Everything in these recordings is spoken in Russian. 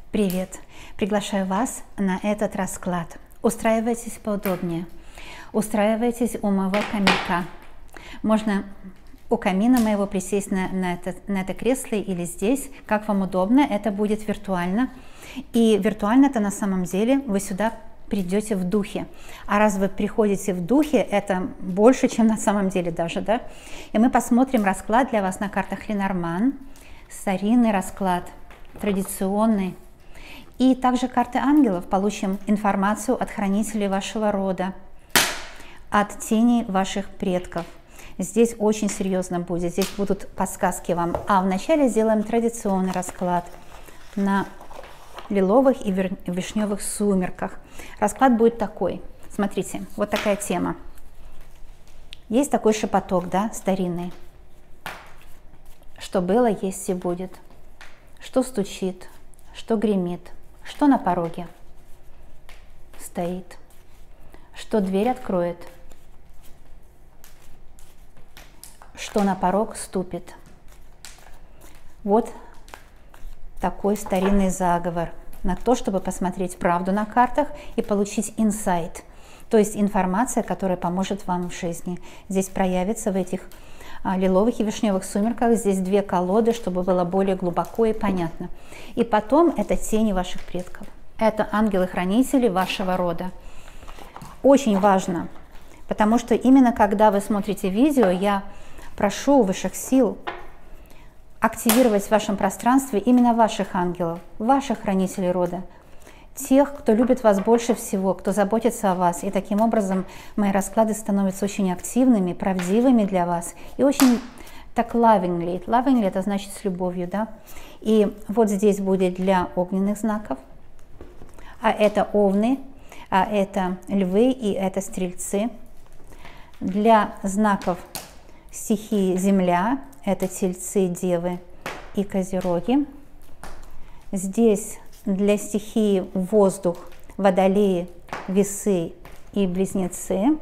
Привет! Приглашаю вас на этот расклад. Устраивайтесь поудобнее. Устраивайтесь у моего камелька. Можно у камина моего присесть на это кресло или здесь, как вам удобно. Это будет виртуально. И виртуально-то на самом деле вы сюда придете в духе. А раз вы приходите в духе, это больше, чем на самом деле даже, да? И мы посмотрим расклад для вас на картах Ленорман. Старинный расклад, традиционный. И также карты ангелов. Получим информацию от хранителей вашего рода, от теней ваших предков. Здесь очень серьезно будет, здесь будут подсказки вам. А вначале сделаем традиционный расклад на лиловых и вишневых сумерках. Расклад будет такой. Смотрите, вот такая тема. Есть такой шепоток, да, старинный. Что было, есть и будет. Что стучит, что гремит. Что на пороге стоит, что дверь откроет, что на порог ступит. Вот такой старинный заговор на то, чтобы посмотреть правду на картах и получить инсайт, то есть информация, которая поможет вам в жизни. Здесь проявится в этих лиловых и вишневых сумерках. Здесь две колоды, чтобы было более глубоко и понятно. И потом это тени ваших предков. Это ангелы-хранители вашего рода. Очень важно, потому что именно когда вы смотрите видео, я прошу высших сил активировать в вашем пространстве именно ваших ангелов, ваших хранителей рода. Тех, кто любит вас больше всего, кто заботится о вас. И таким образом мои расклады становятся очень активными, правдивыми для вас. И очень так lovingly. Lovingly это значит с любовью, да. И вот здесь будет для огненных знаков. А это овны, а это львы и это стрельцы. Для знаков стихии земля это тельцы, девы и козероги. Здесь для стихии воздух, водолеи, весы и близнецы.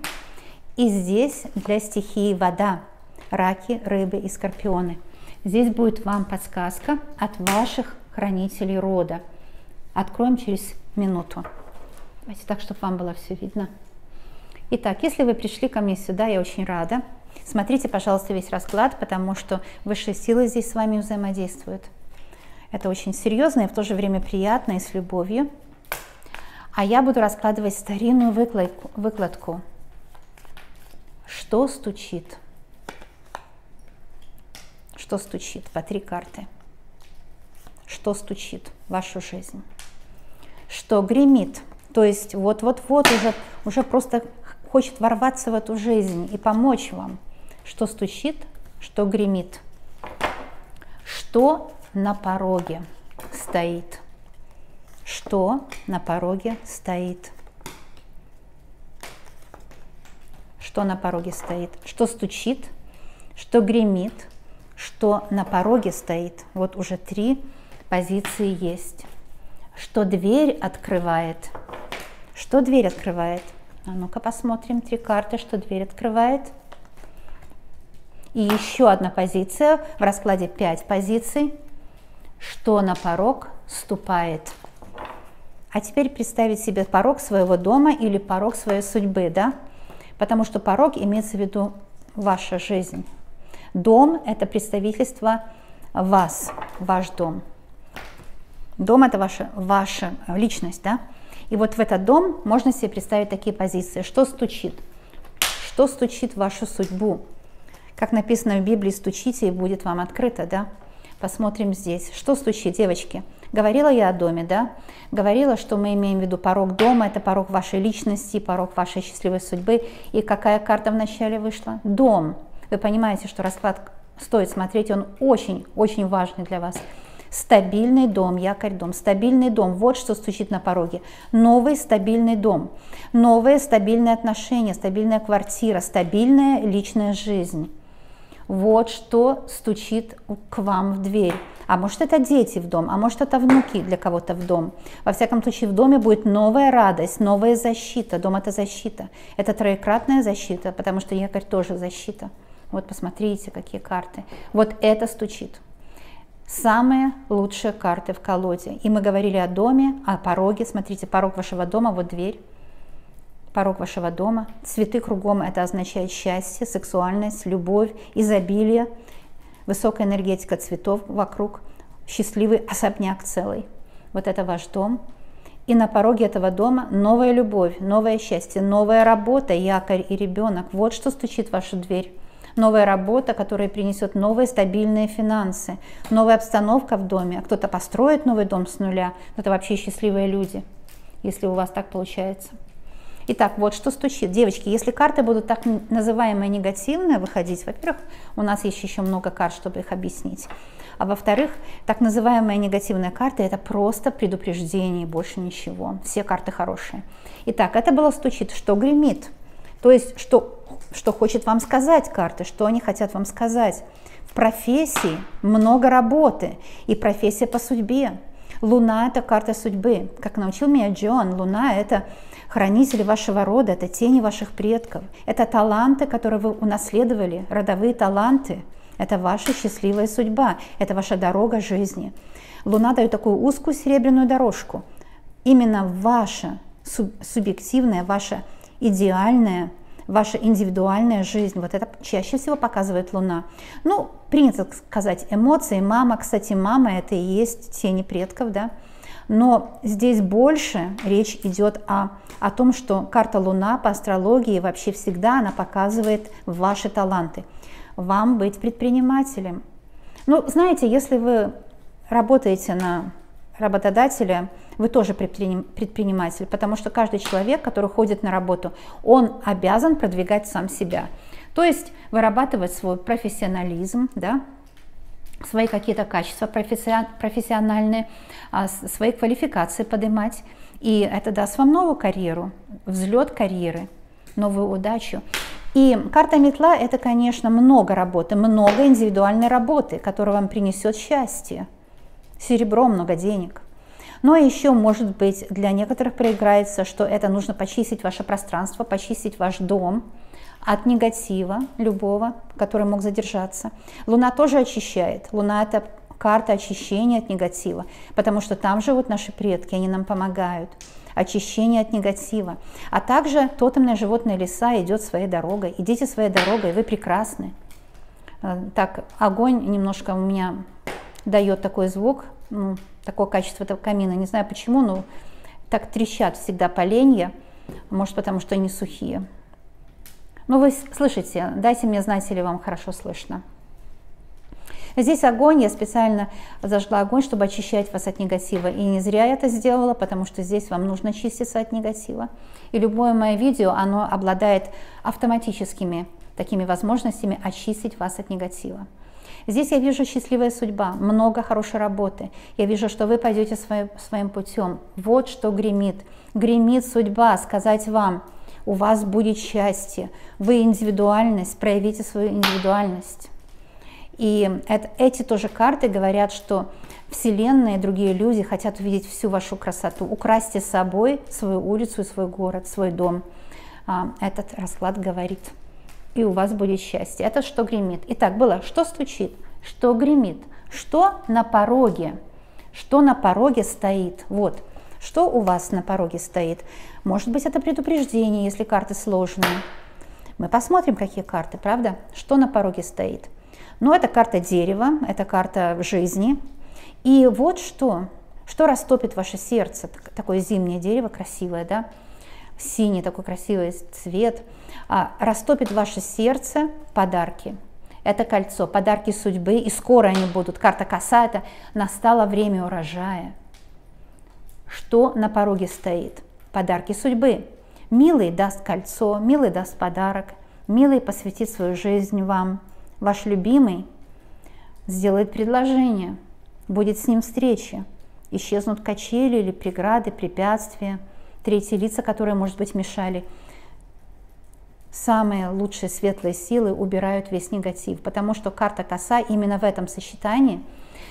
И здесь для стихии вода, раки, рыбы и скорпионы. Здесь будет вам подсказка от ваших хранителей рода. Откроем через минуту. Давайте так, чтобы вам было все видно. Итак, если вы пришли ко мне сюда, я очень рада. Смотрите, пожалуйста, весь расклад, потому что высшие силы здесь с вами взаимодействуют. Это очень серьезно и в то же время приятно и с любовью. А я буду раскладывать старинную выкладку. Что стучит? Что стучит? По 3 карты. Что стучит в вашу жизнь? Что гремит? То есть вот-вот-вот уже просто хочет ворваться в эту жизнь и помочь вам. Что стучит? Что гремит? Что на пороге стоит? Что на пороге стоит? Что на пороге стоит? Что стучит? Что гремит? Что на пороге стоит? Вот уже 3 позиции есть. Что дверь открывает? Что дверь открывает? А ну-ка посмотрим 3 карты, что дверь открывает. И еще одна позиция. В раскладе 5 позиций. Что на порог ступает. А теперь представить себе порог своего дома или порог своей судьбы, да? Потому что порог имеется в виду ваша жизнь. Дом – это представительство вас, ваш дом. Дом – это ваша личность, да? И вот в этот дом можно себе представить такие позиции. Что стучит? Что стучит в вашу судьбу? Как написано в Библии, стучите, и будет вам открыто, да? Посмотрим здесь. Что стучит, девочки? Говорила я о доме, да? Говорила, что мы имеем в виду порог дома, это порог вашей личности, порог вашей счастливой судьбы. И какая карта вначале вышла? Дом. Вы понимаете, что расклад стоит смотреть, он очень-очень важный для вас. Стабильный дом, якорь дом, стабильный дом. Вот что стучит на пороге. Новый стабильный дом, новые стабильные отношения, стабильная квартира, стабильная личная жизнь. Вот что стучит к вам в дверь. А может, это дети в дом, а может, это внуки для кого-то в дом. Во всяком случае, в доме будет новая радость, новая защита. Дом – это защита. Это троекратная защита, потому что якорь тоже защита. Вот посмотрите, какие карты. Вот это стучит. самые лучшие карты в колоде. И мы говорили о доме, о пороге. Смотрите, порог вашего дома, вот дверь. Порог вашего дома. Цветы кругом, это означает счастье, сексуальность, любовь, изобилие, высокая энергетика цветов вокруг, счастливый особняк целый. Вот это ваш дом. И на пороге этого дома новая любовь, новое счастье, новая работа, якорь и ребенок. Вот что стучит в вашу дверь. Новая работа, которая принесет новые стабильные финансы, новая обстановка в доме. Кто-то построит новый дом с нуля. Это вообще счастливые люди, если у вас так получается. Итак, вот что стучит. Девочки, если карты будут так называемые негативные выходить, во-первых, у нас есть еще много карт, чтобы их объяснить. А во-вторых, так называемые негативные карты – это просто предупреждение, больше ничего. Все карты хорошие. Итак, это было стучит, что гремит. То есть, что хочет вам сказать карты, что они хотят вам сказать. В профессии много работы, и профессия по судьбе. Луна – это карта судьбы. Как научил меня Джон, Луна – это хранители вашего рода, это тени ваших предков. Это таланты, которые вы унаследовали, родовые таланты. Это ваша счастливая судьба, это ваша дорога жизни. Луна дает такую узкую серебряную дорожку. Именно ваша субъективная, ваша идеальная, ваша индивидуальная жизнь. Вот это чаще всего показывает Луна. Ну, принято сказать эмоции. Мама, кстати, мама это и есть тени предков, да. Но здесь больше речь идет о том, что карта Луна по астрологии вообще всегда она показывает ваши таланты. Вам быть предпринимателем. Ну, знаете, если вы работаете на работодателя, вы тоже предприниматель, потому что каждый человек, который ходит на работу, он обязан продвигать сам себя. То есть вырабатывать свой профессионализм, да, свои какие-то качества профессиональные, свои квалификации поднимать. И это даст вам новую карьеру, взлет карьеры, новую удачу. И карта метла – это, конечно, много работы, много индивидуальной работы, которая вам принесет счастье, серебро, много денег. Но еще, может быть, для некоторых проиграется, что это нужно почистить ваше пространство, почистить ваш дом от негатива любого, который мог задержаться. Луна тоже очищает. Луна – это карта очищения от негатива, потому что там живут наши предки, они нам помогают. Очищение от негатива. А также тотемное животное леса идет своей дорогой. Идите своей дорогой, вы прекрасны. Так, огонь немножко у меня дает такой звук, такое качество этого камина. Не знаю почему, но так трещат всегда поленья. Может, потому что они сухие. Но вы слышите, дайте мне знать, или вам хорошо слышно. Здесь огонь, я специально зажгла огонь, чтобы очищать вас от негатива. И не зря я это сделала, потому что здесь вам нужно чиститься от негатива. И любое мое видео, оно обладает автоматическими такими возможностями очистить вас от негатива. Здесь я вижу счастливая судьба, много хорошей работы. Я вижу, что вы пойдете своим путем. Вот что гремит. Гремит судьба, сказать вам, у вас будет счастье. Вы индивидуальность, проявите свою индивидуальность. И эти тоже карты говорят, что Вселенная и другие люди хотят увидеть всю вашу красоту. Украсьте с собой свою улицу, свой город, свой дом. Этот расклад говорит. И у вас будет счастье. Это что гремит. Итак, было, что стучит, что гремит, что на пороге. Что на пороге стоит. Вот, что у вас на пороге стоит. Может быть, это предупреждение, если карты сложные. Мы посмотрим, какие карты, правда? Что на пороге стоит. Но это карта дерева, это карта жизни. И вот что растопит ваше сердце. Такое зимнее дерево, красивое, да? Синий такой красивый цвет. Растопит ваше сердце подарки. Это кольцо, подарки судьбы, и скоро они будут. Карта коса – это настало время урожая. Что на пороге стоит? Подарки судьбы. Милый даст кольцо, милый даст подарок, милый посвятит свою жизнь вам. Ваш любимый сделает предложение, будет с ним встреча, исчезнут качели или преграды, препятствия, третьи лица, которые, может быть, мешали. Самые лучшие светлые силы убирают весь негатив, потому что карта коса именно в этом сочетании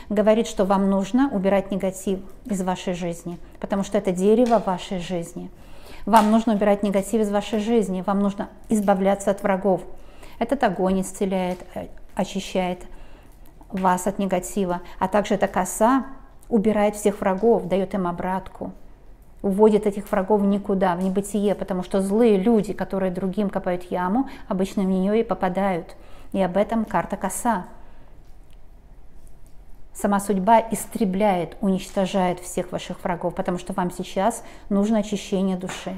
говорит, что вам нужно убирать негатив из вашей жизни, потому что это дерево вашей жизни. Вам нужно убирать негатив из вашей жизни, вам нужно избавляться от врагов. Этот огонь исцеляет, очищает. вас от негатива, а также эта коса убирает всех врагов, дает им обратку, уводит этих врагов в никуда, в небытие, потому что злые люди, которые другим копают яму, обычно в нее и попадают. И об этом карта коса. Сама судьба истребляет, уничтожает всех ваших врагов, потому что вам сейчас нужно очищение души.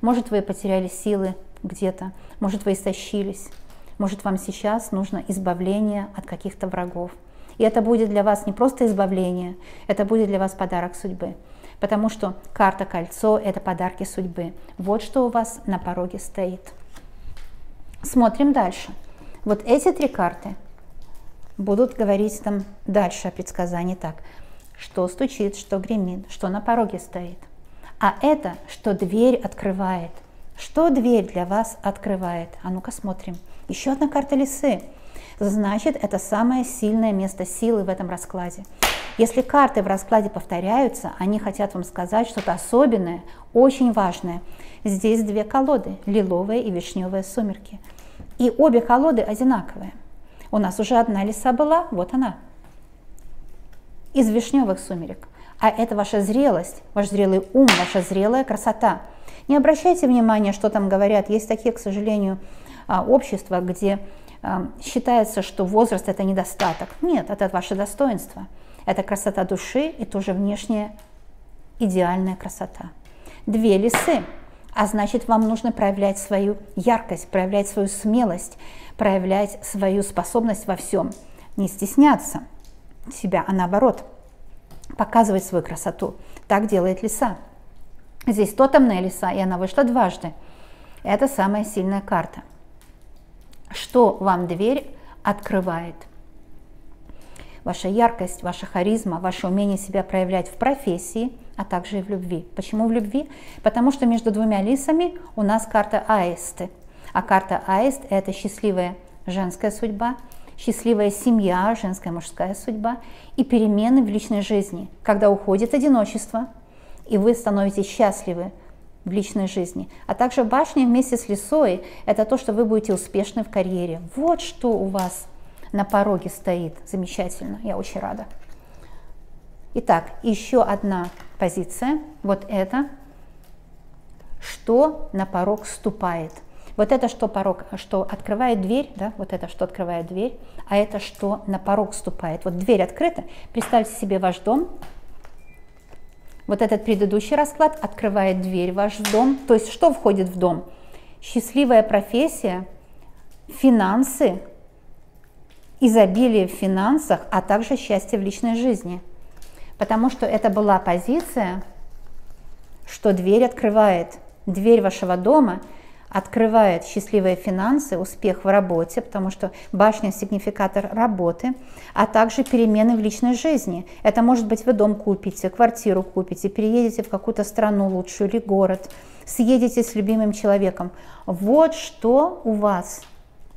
Может, вы потеряли силы где-то, может, вы истощились, может, вам сейчас нужно избавление от каких-то врагов. И это будет для вас не просто избавление, это будет для вас подарок судьбы. Потому что карта кольцо – это подарки судьбы. Вот что у вас на пороге стоит. Смотрим дальше. Вот эти три карты будут говорить там дальше о предсказании так. Что стучит, что гремит, что на пороге стоит. А это, что дверь открывает. Что дверь для вас открывает? А ну-ка смотрим. Еще одна карта лисы. Значит, это самое сильное место силы в этом раскладе. Если карты в раскладе повторяются, они хотят вам сказать что-то особенное, очень важное. Здесь две колоды, лиловые и вишневые сумерки. И обе колоды одинаковые. У нас уже одна лиса была, вот она, из вишневых сумерек. А это ваша зрелость, ваш зрелый ум, ваша зрелая красота. Не обращайте внимания, что там говорят. Есть такие, к сожалению, общества, где считается, что возраст – это недостаток. Нет, это ваше достоинство. Это красота души и тоже внешняя идеальная красота. Две лисы, а значит, вам нужно проявлять свою яркость, проявлять свою смелость, проявлять свою способность во всем. Не стесняться себя, а наоборот, показывать свою красоту. Так делает лиса. Здесь тотемная лиса, и она вышла дважды. Это самая сильная карта. Что вам дверь открывает? Ваша яркость, ваша харизма, ваше умение себя проявлять в профессии, а также и в любви. Почему в любви? Потому что между двумя лисами у нас карта аисты. А карта аист – это счастливая женская судьба, счастливая семья, женская мужская судьба и перемены в личной жизни, когда уходит одиночество, и вы становитесь счастливы в личной жизни. А также башня вместе с лисой – это то, что вы будете успешны в карьере. Вот что у вас на пороге стоит. Замечательно, я очень рада. Итак, еще одна позиция. Вот это, что на порог ступает. Вот это, что порог, что открывает дверь, да, вот это, что открывает дверь, а это, что на порог ступает. Вот дверь открыта, представьте себе ваш дом. Вот этот предыдущий расклад открывает дверь в ваш дом. То есть что входит в дом? Счастливая профессия, финансы, изобилие в финансах, а также счастье в личной жизни. Потому что это была позиция, что дверь открывает. Дверь вашего дома открывает счастливые финансы, успех в работе, потому что башня – сигнификатор работы, а также перемены в личной жизни. Это может быть вы дом купите, квартиру купите, переедете в какую-то страну лучшую или город, съедете с любимым человеком. Вот что у вас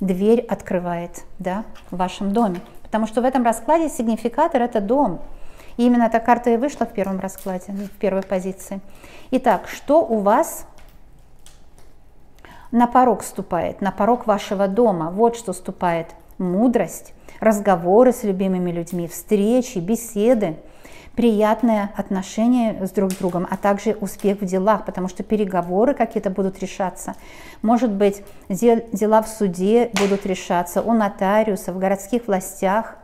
дверь открывает, да, в вашем доме. Потому что в этом раскладе сигнификатор – это дом. И именно эта карта и вышла в первом раскладе, в первой позиции. Итак, что у вас на порог ступает, на порог вашего дома? Вот что ступает: мудрость, разговоры с любимыми людьми, встречи, беседы, приятное отношение с друг другом, а также успех в делах, потому что переговоры какие-то будут решаться. Может быть, дела в суде будут решаться, у нотариуса, в городских властях,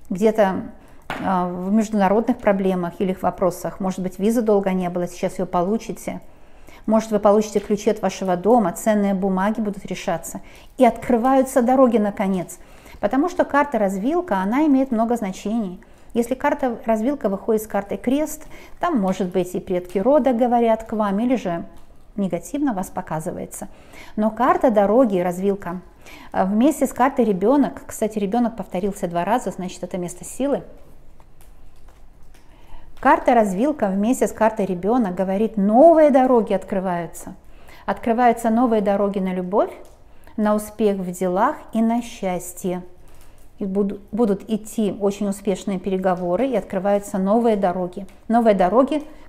где-то в международных проблемах или вопросах. Может быть, визы долго не было, сейчас ее получите. Может, вы получите ключи от вашего дома, ценные бумаги будут решаться. И открываются дороги наконец. Потому что карта развилка, она имеет много значений. Если карта развилка выходит с картой крест, там, может быть, и предки рода говорят к вам, или же негативно вас показывается. Но карта дороги, развилка, вместе с картой ребенок, кстати, ребенок повторился 2 раза, значит, это место силы. Карта развилка вместе с картой ребенок говорит, новые дороги открываются. Открываются новые дороги на любовь, на успех в делах и на счастье. и будут идти очень успешные переговоры и открываются новые дороги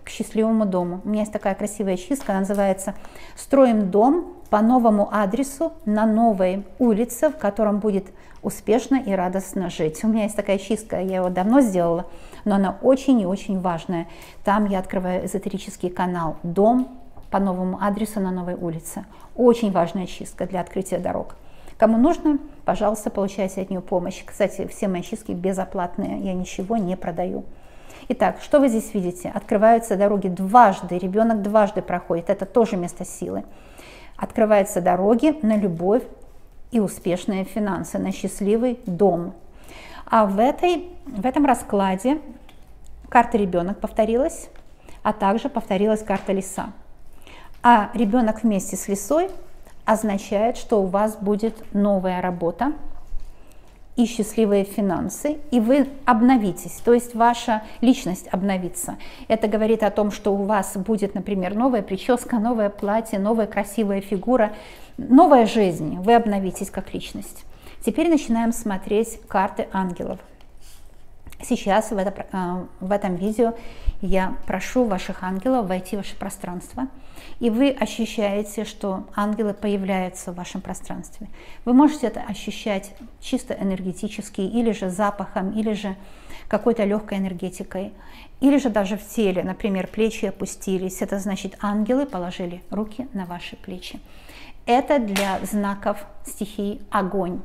к счастливому дому. У меня есть такая красивая чистка, она называется «Строим дом по новому адресу на новой улице, в котором будет успешно и радостно жить». У меня есть такая чистка, я его давно сделала, но она очень и очень важная. Там я открываю эзотерический канал «Дом по новому адресу на новой улице». Очень важная чистка для открытия дорог. Кому нужно, пожалуйста, получайте от нее помощь. Кстати, все мои чистки безоплатные, я ничего не продаю. Итак, что вы здесь видите? Открываются дороги дважды, ребенок дважды проходит, это тоже место силы. Открываются дороги на любовь и успешные финансы, на счастливый дом. А в этом раскладе карта ребенок повторилась, а также повторилась карта лиса. А ребенок вместе с лисой означает, что у вас будет новая работа и счастливые финансы, и вы обновитесь, то есть ваша личность обновится. Это говорит о том, что у вас будет, например, новая прическа, новое платье, новая красивая фигура, новая жизнь, вы обновитесь как личность. Теперь начинаем смотреть карты ангелов. Сейчас в этом видео я прошу ваших ангелов войти в ваше пространство, и вы ощущаете, что ангелы появляются в вашем пространстве. Вы можете это ощущать чисто энергетически, или же запахом, или же какой-то легкой энергетикой, или же даже в теле, например, плечи опустились. Это значит, ангелы положили руки на ваши плечи. Это для знаков стихии огонь.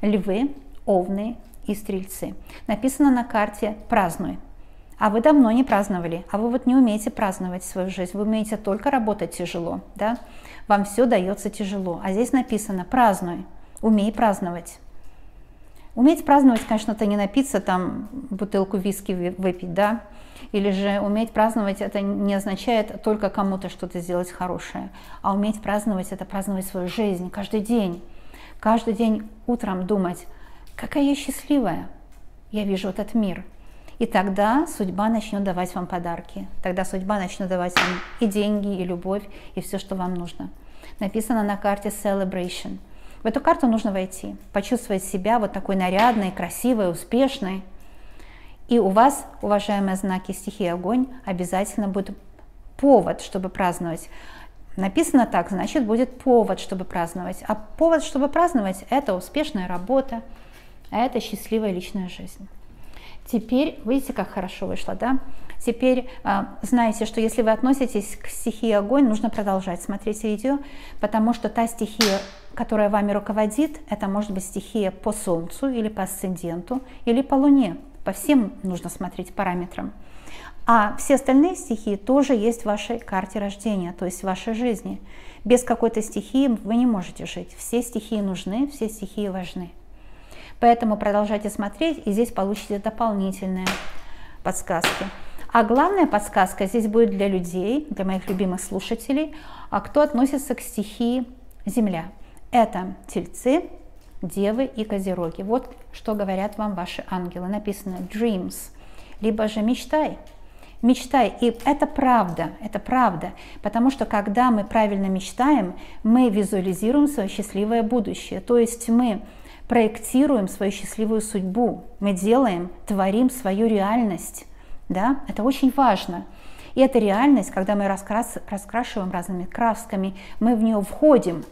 Львы, овны и стрельцы. Написано на карте «Празднуй». А вы давно не праздновали, а вы вот не умеете праздновать свою жизнь, вы умеете только работать тяжело, да? Вам все дается тяжело. А здесь написано «Празднуй», умей праздновать. Уметь праздновать, конечно, это не напиться, там, бутылку виски выпить, да? Или же уметь праздновать, это не означает только кому-то что-то сделать хорошее, а уметь праздновать, это праздновать свою жизнь каждый день. Каждый день утром думать, какая я счастливая, я вижу этот мир. И тогда судьба начнет давать вам подарки. Тогда судьба начнет давать вам и деньги, и любовь, и все, что вам нужно. Написано на карте Celebration. В эту карту нужно войти, почувствовать себя вот такой нарядной, красивой, успешной. И у вас, уважаемые знаки стихии огонь, обязательно будет повод, чтобы праздновать. Написано так, значит, будет повод, чтобы праздновать. А повод, чтобы праздновать, это успешная работа, это счастливая личная жизнь. Теперь, видите, как хорошо вышло, да? Теперь знаете, что если вы относитесь к стихии огонь, нужно продолжать смотреть видео, потому что та стихия, которая вами руководит, это может быть стихия по Солнцу или по асценденту, или по Луне. По всем нужно смотреть параметрам. А все остальные стихии тоже есть в вашей карте рождения, то есть в вашей жизни. Без какой-то стихии вы не можете жить. Все стихии нужны, все стихии важны. Поэтому продолжайте смотреть, и здесь получите дополнительные подсказки. А главная подсказка здесь будет для людей, для моих любимых слушателей, кто относится к стихии Земля. Это Тельцы, Девы и Козероги. Вот что говорят вам ваши ангелы. Написано dreams, либо же мечтай. Мечтай, и это правда, потому что когда мы правильно мечтаем, мы визуализируем свое счастливое будущее, то есть мы проектируем свою счастливую судьбу, мы творим свою реальность, да, это очень важно. И эта реальность, когда мы раскрашиваем разными красками, мы в нее входим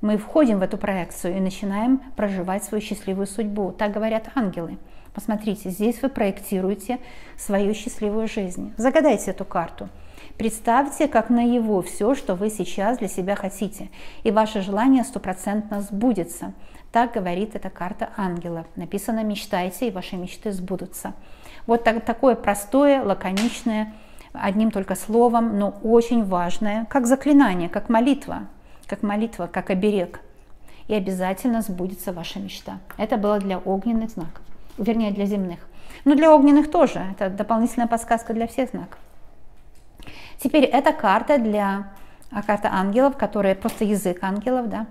в эту проекцию и начинаем проживать свою счастливую судьбу, так говорят ангелы. Посмотрите, здесь вы проектируете свою счастливую жизнь. Загадайте эту карту. Представьте, как наяву все, что вы сейчас для себя хотите, и ваше желание 100% сбудется. Так говорит эта карта ангелов. Написано «Мечтайте, и ваши мечты сбудутся». Вот такое простое, лаконичное, одним только словом, но очень важное, как заклинание, как молитва, как оберег. И обязательно сбудется ваша мечта. Это было для огненных знаков, вернее для земных. Но для огненных тоже, это дополнительная подсказка для всех знаков. Теперь эта карта ангелов, которая просто язык ангелов, да,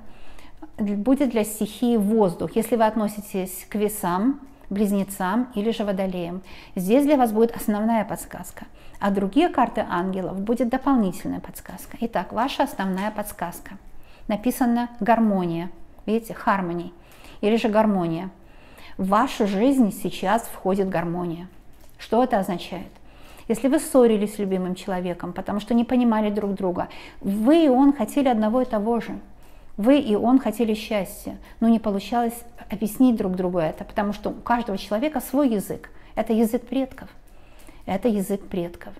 будет для стихии воздух, если вы относитесь к Весам, Близнецам или же Водолеям. Здесь для вас будет основная подсказка, а другие карты ангелов будет дополнительная подсказка. Итак, ваша основная подсказка. Написано гармония, видите, harmony, или же гармония. в вашу жизнь сейчас входит гармония. Что это означает? Если вы ссорились с любимым человеком, потому что не понимали друг друга, вы и он хотели одного и того же. Вы и он хотели счастья, но не получалось объяснить друг другу это, потому что у каждого человека свой язык. Это язык предков. Это язык предков.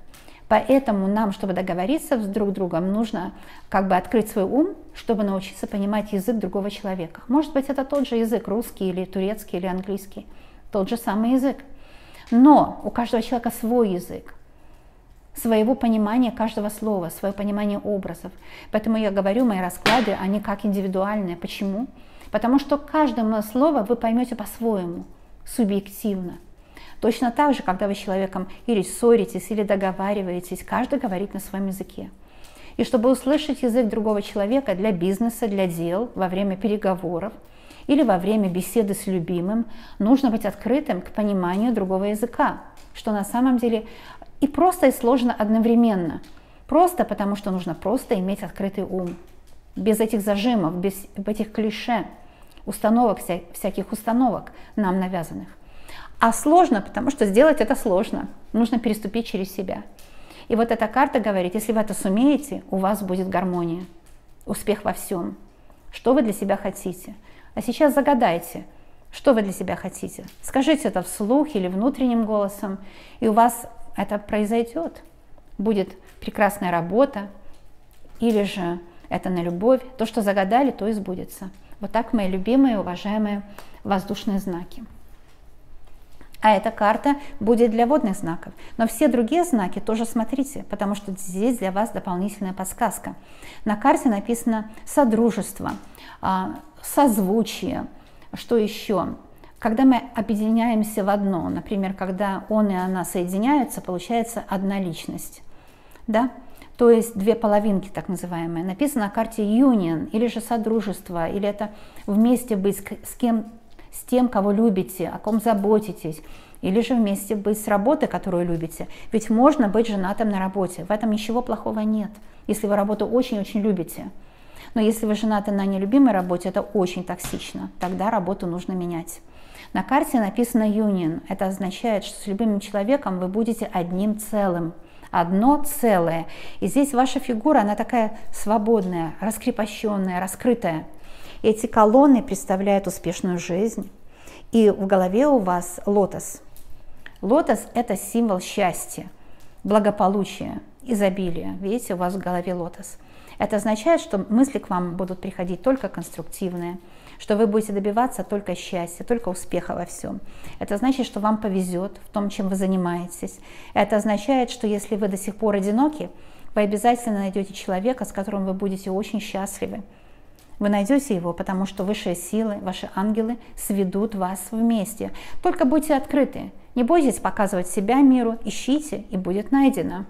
Поэтому нам, чтобы договориться с друг другом, нужно как бы открыть свой ум, чтобы научиться понимать язык другого человека. Может быть, это тот же язык, русский или турецкий или английский, тот же самый язык. Но у каждого человека свой язык, своего понимания каждого слова, свое понимание образов. Поэтому я говорю, мои расклады, они как индивидуальные. Почему? Потому что каждое мое слово вы поймете по-своему, субъективно. Точно так же, когда вы с человеком или ссоритесь, или договариваетесь, каждый говорит на своем языке. И чтобы услышать язык другого человека для бизнеса, для дел, во время переговоров или во время беседы с любимым, нужно быть открытым к пониманию другого языка, что на самом деле и просто, и сложно одновременно. Просто потому, что нужно просто иметь открытый ум, без этих зажимов, без этих клише, установок, всяких установок нам навязанных. А сложно, потому что сделать это сложно. Нужно переступить через себя. И вот эта карта говорит, если вы это сумеете, у вас будет гармония, успех во всем. Что вы для себя хотите? А сейчас загадайте, что вы для себя хотите. Скажите это вслух или внутренним голосом, и у вас это произойдет. Будет прекрасная работа, или же это на любовь. То, что загадали, то и сбудется. Вот так, мои любимые, уважаемые воздушные знаки. А эта карта будет для водных знаков. Но все другие знаки тоже смотрите, потому что здесь для вас дополнительная подсказка. На карте написано содружество, созвучие, что еще? Когда мы объединяемся в одно, например, когда он и она соединяются, получается одна личность. Да? То есть две половинки, так называемые. Написано на карте union, или же содружество, или это вместе быть с тем, кого любите, о ком заботитесь, или же вместе быть с работой, которую любите. Ведь можно быть женатым на работе, в этом ничего плохого нет, если вы работу очень-очень любите. Но если вы женаты на нелюбимой работе, это очень токсично, тогда работу нужно менять. На карте написано union, это означает, что с любимым человеком вы будете одним целым, одно целое. И здесь ваша фигура, она такая свободная, раскрепощенная, раскрытая. Эти колонны представляют успешную жизнь, и в голове у вас лотос. Лотос – это символ счастья, благополучия, изобилия. Видите, у вас в голове лотос. Это означает, что мысли к вам будут приходить только конструктивные, что вы будете добиваться только счастья, только успеха во всем. Это значит, что вам повезет в том, чем вы занимаетесь. Это означает, что если вы до сих пор одиноки, вы обязательно найдете человека, с которым вы будете очень счастливы. Вы найдете его, потому что высшие силы, ваши ангелы сведут вас вместе. Только будьте открыты, не бойтесь показывать себя миру, ищите, и будет найдено.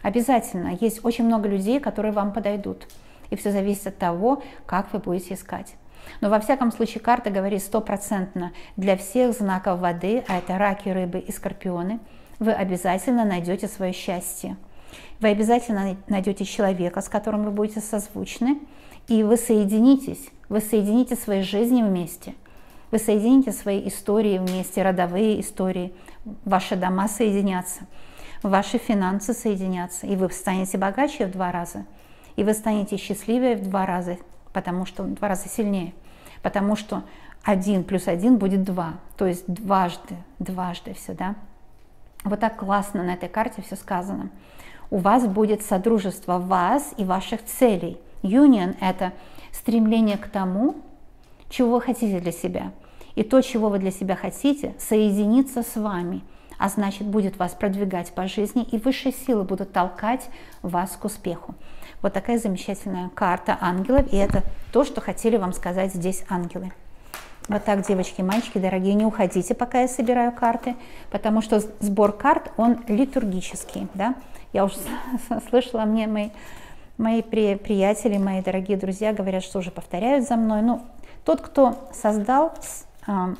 Обязательно. Есть очень много людей, которые вам подойдут. И все зависит от того, как вы будете искать. Но во всяком случае карта говорит 100% для всех знаков воды, а это раки, рыбы и скорпионы, вы обязательно найдете свое счастье. Вы обязательно найдете человека, с которым вы будете созвучны, и вы соедините свои жизни вместе, вы соедините свои истории вместе, родовые истории, ваши дома соединятся, ваши финансы соединятся, и вы станете богаче в 2 раза, и вы станете счастливее в 2 раза, потому что в 2 раза сильнее, потому что 1 плюс 1 будет 2, то есть дважды все, да? Вот так классно на этой карте все сказано. У вас будет содружество вас и ваших целей. Union – это стремление к тому, чего вы хотите для себя. И то, чего вы для себя хотите, соединится с вами, а значит, будет вас продвигать по жизни, и высшие силы будут толкать вас к успеху. Вот такая замечательная карта ангелов, и это то, что хотели вам сказать здесь ангелы. Вот так, девочки, мальчики, дорогие, не уходите, пока я собираю карты, потому что сбор карт, он литургический, да. Я уже слышала, мне мои приятели, мои дорогие друзья говорят, что уже повторяют за мной. Ну, тот, кто создал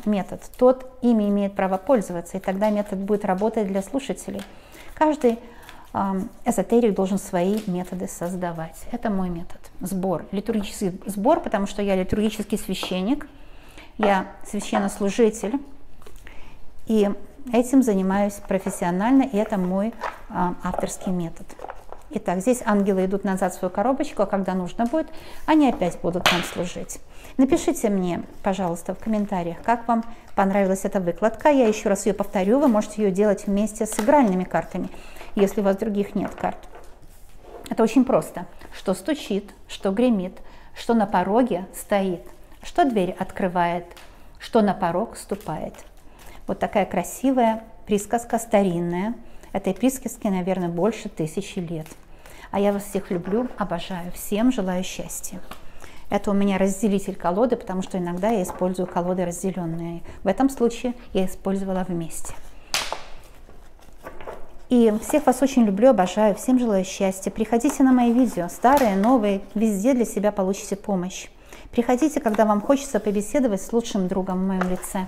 метод, тот ими имеет право пользоваться, и тогда метод будет работать для слушателей. Каждый эзотерик должен свои методы создавать. Это мой метод. Сбор, литургический сбор, потому что я литургический священник, я священнослужитель, И этим занимаюсь профессионально, и это мой авторский метод. Итак, здесь ангелы идут назад в свою коробочку, а когда нужно будет, они опять будут нам служить. Напишите мне, пожалуйста, в комментариях, как вам понравилась эта выкладка. Я еще раз ее повторю, вы можете ее делать вместе с игральными картами, если у вас других нет карт. Это очень просто. Что стучит, что гремит, что на пороге стоит, что дверь открывает, что на порог ступает. Вот такая красивая присказка, старинная. Этой присказке, наверное, больше 1000 лет. А я вас всех люблю, обожаю. Всем желаю счастья. Это у меня разделитель колоды, потому что иногда я использую колоды разделенные. В этом случае я использовала вместе. И всех вас очень люблю, обожаю. Всем желаю счастья. Приходите на мои видео, старые, новые. Везде для себя получите помощь. Приходите, когда вам хочется побеседовать с лучшим другом в моем лице.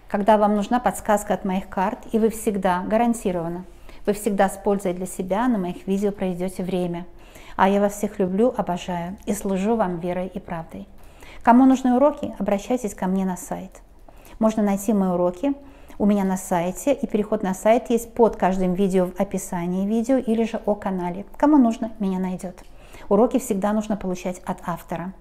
Когда вам нужна подсказка от моих карт, и вы всегда, гарантированно, вы всегда с пользой для себя на моих видео проведете время. А я вас всех люблю, обожаю и служу вам верой и правдой. Кому нужны уроки, обращайтесь ко мне на сайт. Можно найти мои уроки у меня на сайте, и переход на сайт есть под каждым видео в описании видео или же о канале. Кому нужно, меня найдет. Уроки всегда нужно получать от автора.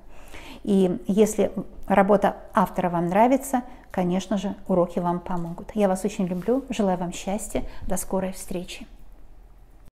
И если работа автора вам нравится, конечно же, уроки вам помогут. Я вас очень люблю, желаю вам счастья, до скорой встречи.